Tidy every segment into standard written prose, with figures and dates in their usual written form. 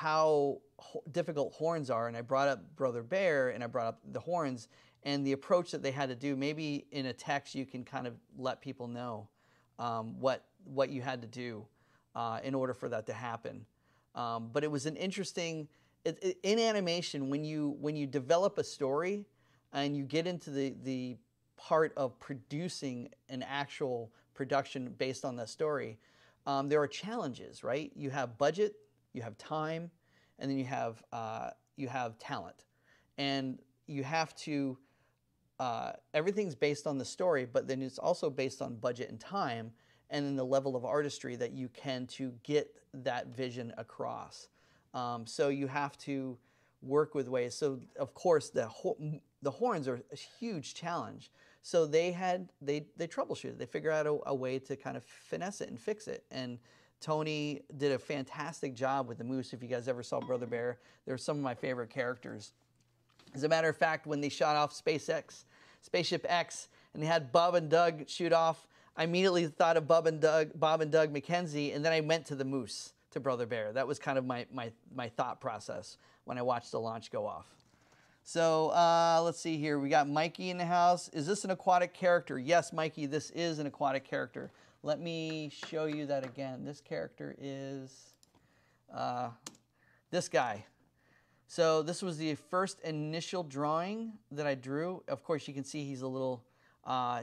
how difficult horns are, and I brought up Brother Bear, and I brought up the horns, and the approach that they had to do. Maybe in a text you can kind of let people know what you had to do in order for that to happen. But it was an interesting, in animation, when you develop a story and you get into the part of producing an actual production based on that story, there are challenges, right? You have budget, you have time, and then you have talent, and you have to. Everything's based on the story, but then it's also based on budget and time, and then the level of artistry that you can to get that vision across. So you have to work with ways. So of course the horns are a huge challenge. So they troubleshooted. They figured out a way to kind of finesse it and fix it. And Tony did a fantastic job with the moose. If you guys ever saw Brother Bear, they're some of my favorite characters. As a matter of fact, when they shot off Spaceship X, and they had Bob and Doug shoot off, I immediately thought of Bob and Doug McKenzie, and then I went to the moose, to Brother Bear. That was kind of my thought process when I watched the launch go off. So let's see here. We got Mikey in the house. Is this an aquatic character? Yes, Mikey, this is an aquatic character. Let me show you that again. This character is this guy. So this was the first initial drawing that I drew. Of course, you can see he's a little,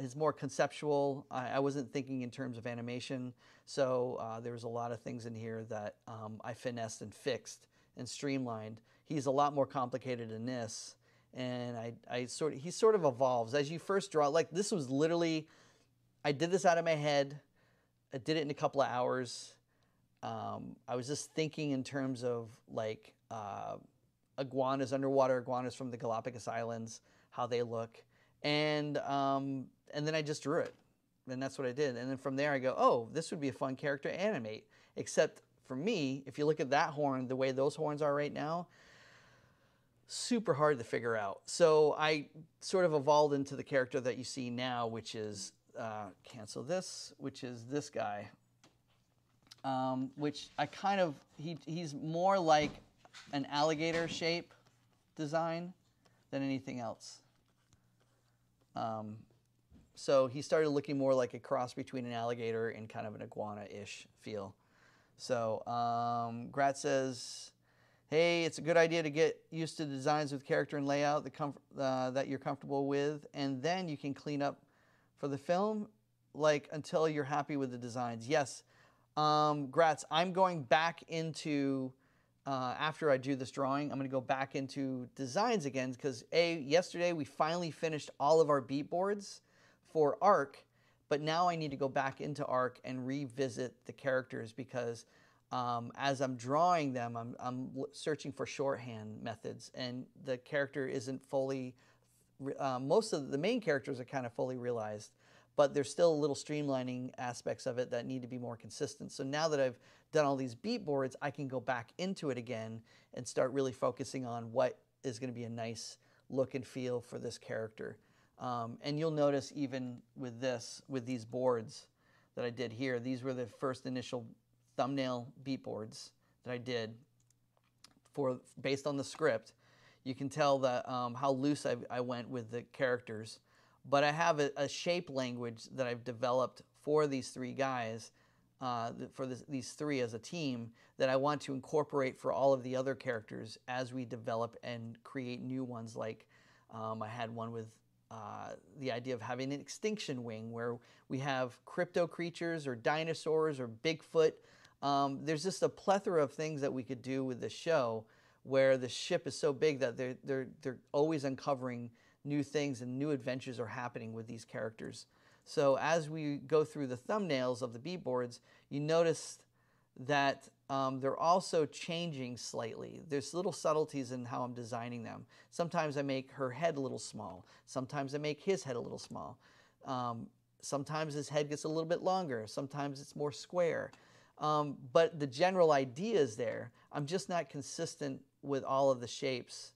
he's more conceptual. I wasn't thinking in terms of animation. So there was a lot of things in here that I finessed and fixed and streamlined. He's a lot more complicated than this. And he sort of evolves. As you first draw, like this was literally, I did this out of my head. I did it in a couple of hours. I was just thinking in terms of like, iguanas, underwater iguanas from the Galapagos Islands, how they look, and then I just drew it, and that's what I did. And then from there I go, oh, this would be a fun character to animate. Except for me, if you look at that horn, the way those horns are right now, super hard to figure out. So I sort of evolved into the character that you see now, which is cancel this, which is this guy, which I kind of he's more like an alligator shape design than anything else. So he started looking more like a cross between an alligator and kind of an iguana-ish feel. So Grat says, hey, it's a good idea to get used to designs with character and layout that you're comfortable with, and then you can clean up for the film, like until you're happy with the designs. Yes, Gratz, I'm going back into after I do this drawing, I'm going to go back into designs again because yesterday we finally finished all of our beat boards for ARC, but now I need to go back into ARC and revisit the characters because as I'm drawing them, I'm searching for shorthand methods, and the character isn't fully, most of the main characters are kind of fully realized, but there's still little streamlining aspects of it that need to be more consistent. So now that I've done all these beat boards, I can go back into it again and start really focusing on what is going to be a nice look and feel for this character. And you'll notice even with these boards that I did here, these were the first initial thumbnail beat boards that I did based on the script. You can tell that how loose I went with the characters. But I have a shape language that I've developed for these three guys, these three as a team, that I want to incorporate for all of the other characters as we develop and create new ones. Like I had one with the idea of having an extinction wing where we have crypto creatures or dinosaurs or Bigfoot. There's just a plethora of things that we could do with the show where the ship is so big that they're always uncovering new things and new adventures are happening with these characters. So as we go through the thumbnails of the beat boards, you notice that they're also changing slightly. There's little subtleties in how I'm designing them. Sometimes I make her head a little small. Sometimes I make his head a little small. Sometimes his head gets a little bit longer. Sometimes it's more square. But the general idea is there. I'm just not consistent with all of the shapes.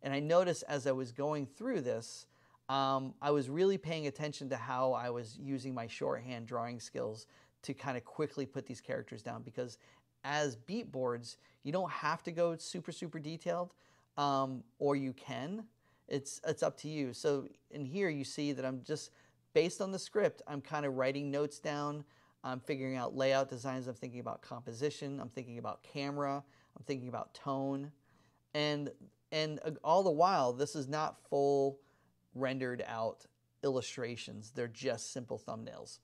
And I noticed as I was going through this, I was really paying attention to how I was using my shorthand drawing skills to kind of quickly put these characters down, because as beat boards, you don't have to go super, super detailed, or you can. It's up to you. So in here you see that I'm just, based on the script, I'm kind of writing notes down. I'm figuring out layout designs. I'm thinking about composition. I'm thinking about camera. I'm thinking about tone. And all the while, this is not full rendered out illustrations. They're just simple thumbnails.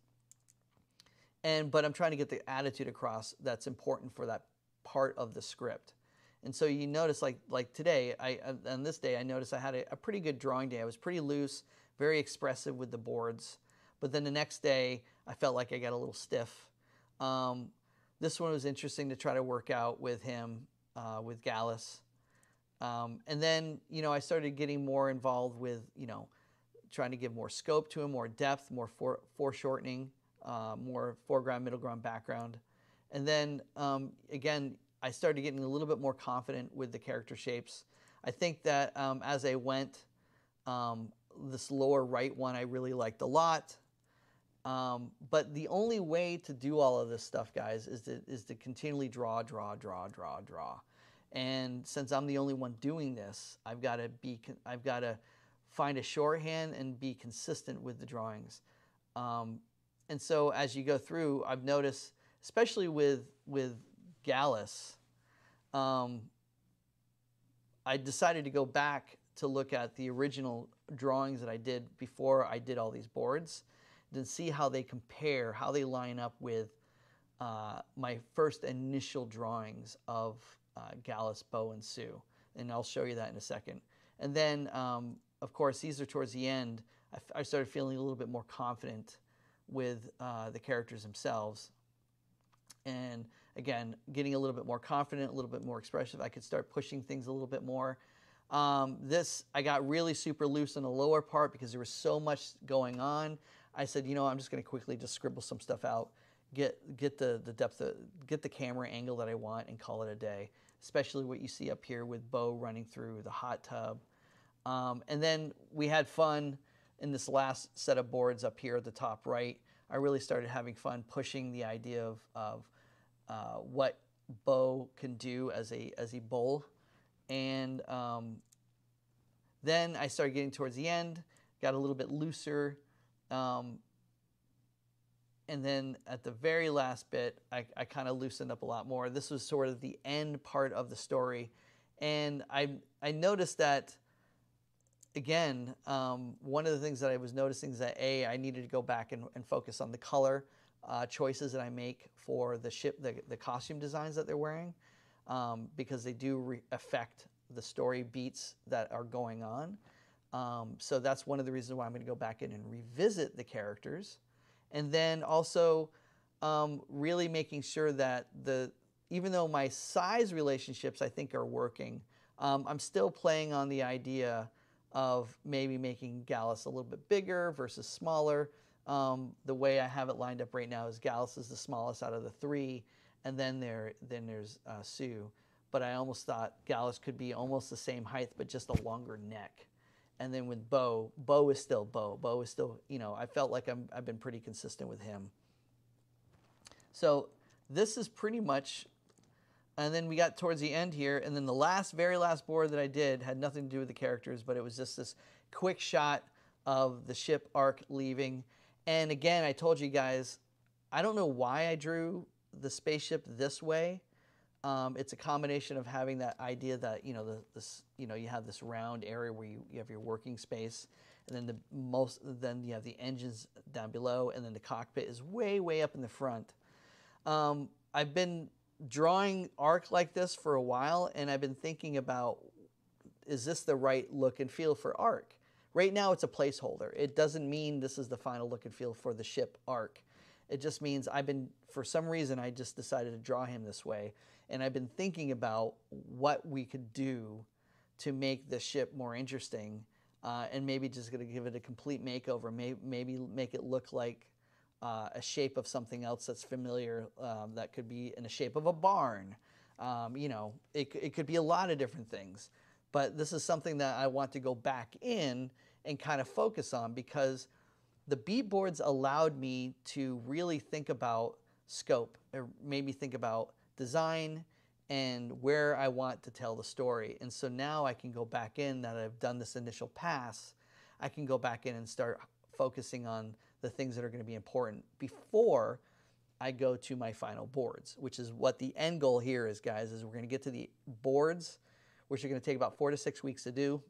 But I'm trying to get the attitude across that's important for that part of the script. And so you notice, like today, on this day, I noticed I had a pretty good drawing day. I was pretty loose, very expressive with the boards. But then the next day, I felt like I got a little stiff. This one was interesting to try to work out with him, with Gallus. And then, I started getting more involved with, trying to give more scope to him, more depth, more foreshortening, more foreground, middle ground, background. And then, again, I started getting a little bit more confident with the character shapes. I think that as I went, this lower right one I really liked a lot. But the only way to do all of this stuff, guys, is to continually draw. And since I'm the only one doing this, I've got to find a shorthand and be consistent with the drawings. And so as you go through, I've noticed, especially with Gallus, I decided to go back to look at the original drawings that I did before I did all these boards, and see how they compare, how they line up with my first initial drawings of Gallus, Bo, and Sue. And I'll show you that in a second. And then, of course, these are towards the end. I started feeling a little bit more confident with the characters themselves. And again, getting a little bit more confident, a little bit more expressive. I could start pushing things a little bit more. I got really super loose in the lower part because there was so much going on. I said, I'm just going to quickly just scribble some stuff out, get the depth, get the camera angle that I want, and call it a day. Especially what you see up here with Bo running through the hot tub. And then we had fun in this last set of boards up here at the top right. I really started having fun pushing the idea of what Bo can do as a bull. And then I started getting towards the end, got a little bit looser. And then at the very last bit, I kind of loosened up a lot more. This was sort of the end part of the story. And I noticed that, again, one of the things that I was noticing is that, I needed to go back and focus on the color choices that I make for the costume designs that they're wearing, because they do affect the story beats that are going on. So that's one of the reasons why I'm going to go back in and revisit the characters. And then also really making sure that even though my size relationships I think are working, I'm still playing on the idea of maybe making Gallus a little bit bigger versus smaller. The way I have it lined up right now is Gallus is the smallest out of the three, and then there's Sue. But I almost thought Gallus could be almost the same height, but just a longer neck. And then with Bo is still Bo. Bo is still, I felt like I've been pretty consistent with him. So this is pretty much, and then we got towards the end here, and then the very last board that I did had nothing to do with the characters, but it was just this quick shot of the ship Ark leaving. And again, I told you guys, I don't know why I drew the spaceship this way. It's a combination of having that idea that you have this round area where you have your working space, and then you have the engines down below, and then the cockpit is way up in the front. I've been drawing Ark like this for a while, and I've been thinking about, is this the right look and feel for Ark? Right now it's a placeholder. It doesn't mean this is the final look and feel for the ship Ark. It just means for some reason, I just decided to draw him this way. And I've been thinking about what we could do to make the ship more interesting, and maybe just going to give it a complete makeover. Maybe make it look like a shape of something else that's familiar, that could be in the shape of a barn. It could be a lot of different things. But this is something that I want to go back in and kind of focus on, because the beat boards allowed me to really think about scope, or maybe think about design and where I want to tell the story. And so now I can go back in, that I've done this initial pass, I can go back in and start focusing on the things that are going to be important before I go to my final boards, which is what the end goal here is, guys, is we're going to get to the boards, which are going to take about 4 to 6 weeks to do.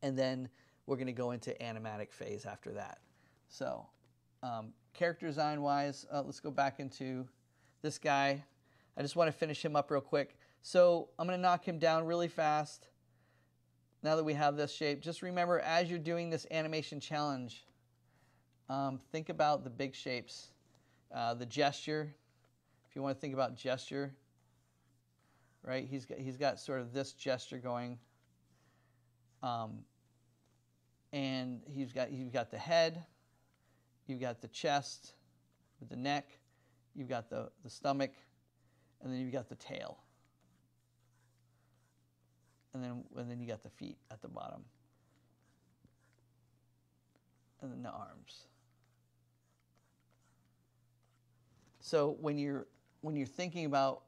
And then we're going to go into animatic phase after that. So character design wise, let's go back into this guy. I just want to finish him up real quick. So I'm going to knock him down really fast. Now that we have this shape, just remember as you're doing this animation challenge, think about the big shapes, the gesture. If you want to think about gesture, right? He's got sort of this gesture going, and you've got the head, you've got the chest with the neck, you've got the stomach, and then you've got the tail. And then you got the feet at the bottom. And then the arms. So when you're thinking about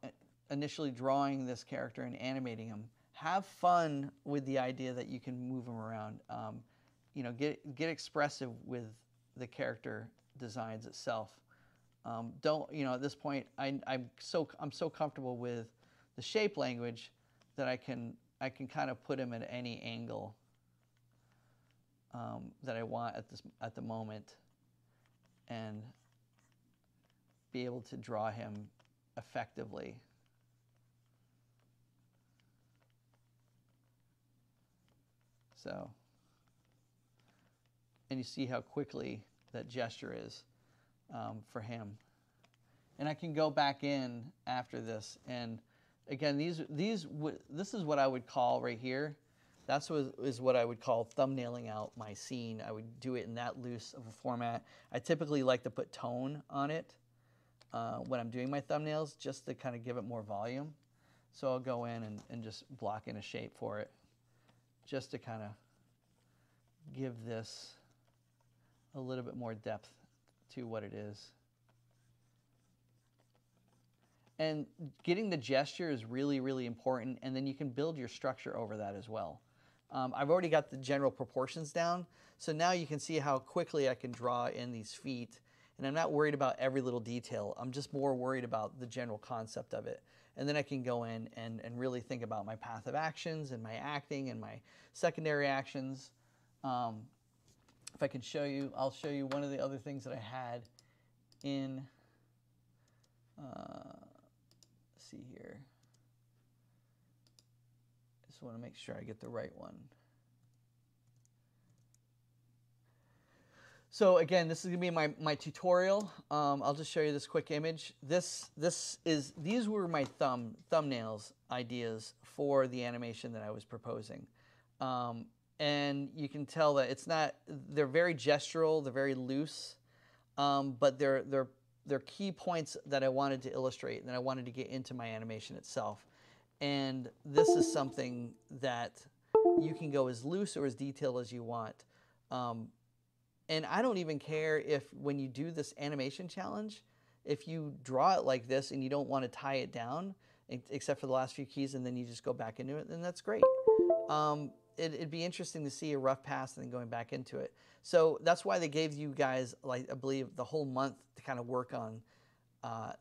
initially drawing this character and animating him, have fun with the idea that you can move him around. You know, get expressive with the character designs itself. Don't, you know, at this point I'm so comfortable with the shape language that I can kind of put him at any angle that I want at the moment, and be able to draw him effectively. So, and you see how quickly that gesture is for him. And I can go back in after this, and again, this is what I would call right here. That's what I would call thumbnailing out my scene. I would do it in that loose of a format. I typically like to put tone on it when I'm doing my thumbnails, just to kind of give it more volume. So I'll go in and just block in a shape for it, just to kind of give this a little bit more depth to what it is. And getting the gesture is really, really important, and then you can build your structure over that as well. I've already got the general proportions down, so now you can see how quickly I can draw in these feet, and I'm not worried about every little detail. I'm just more worried about the general concept of it. And then I can go in and really think about my path of actions and my acting and my secondary actions. If I can show you, I'll show you one of the other things that I had in, let's see here. Just want to make sure I get the right one. So again, this is going to be my tutorial. I'll just show you this quick image. These were my thumbnails ideas for the animation that I was proposing. And you can tell that it's not, they're very gestural, they're very loose, but they're key points that I wanted to illustrate and that I wanted to get into my animation itself. And this is something that you can go as loose or as detailed as you want. And I don't even care if when you do this animation challenge, if you draw it like this and you don't want to tie it down, except for the last few keys, and then you just go back into it, then that's great. It'd be interesting to see a rough pass and then going back into it. So that's why they gave you guys, like, I believe, the whole month to kind of work on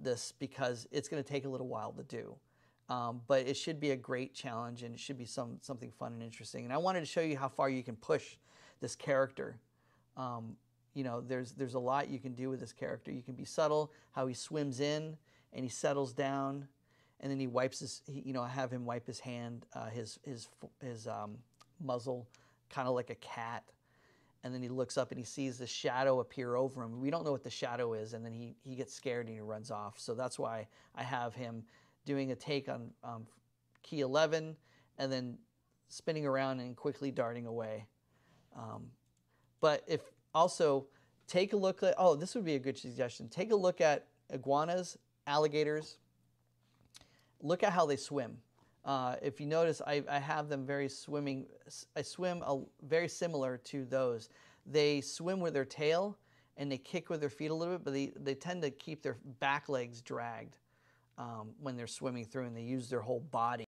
this, because it's going to take a little while to do. But it should be a great challenge, and it should be something fun and interesting. And I wanted to show you how far you can push this character. You know, there's a lot you can do with this character. You can be subtle, how he swims in and he settles down, and then he wipes his, you know, have him wipe his hand, his muzzle, kind of like a cat. And then he looks up and he sees the shadow appear over him. We don't know what the shadow is, and then he gets scared and he runs off. So that's why I have him doing a take on key 11 and then spinning around and quickly darting away. But if also take a look at, oh, this would be a good suggestion. Take a look at iguanas, alligators. Look at how they swim. If you notice, I have them very swimming. I swim very similar to those. They swim with their tail and they kick with their feet a little bit, but they tend to keep their back legs dragged. when they're swimming through, and they use their whole body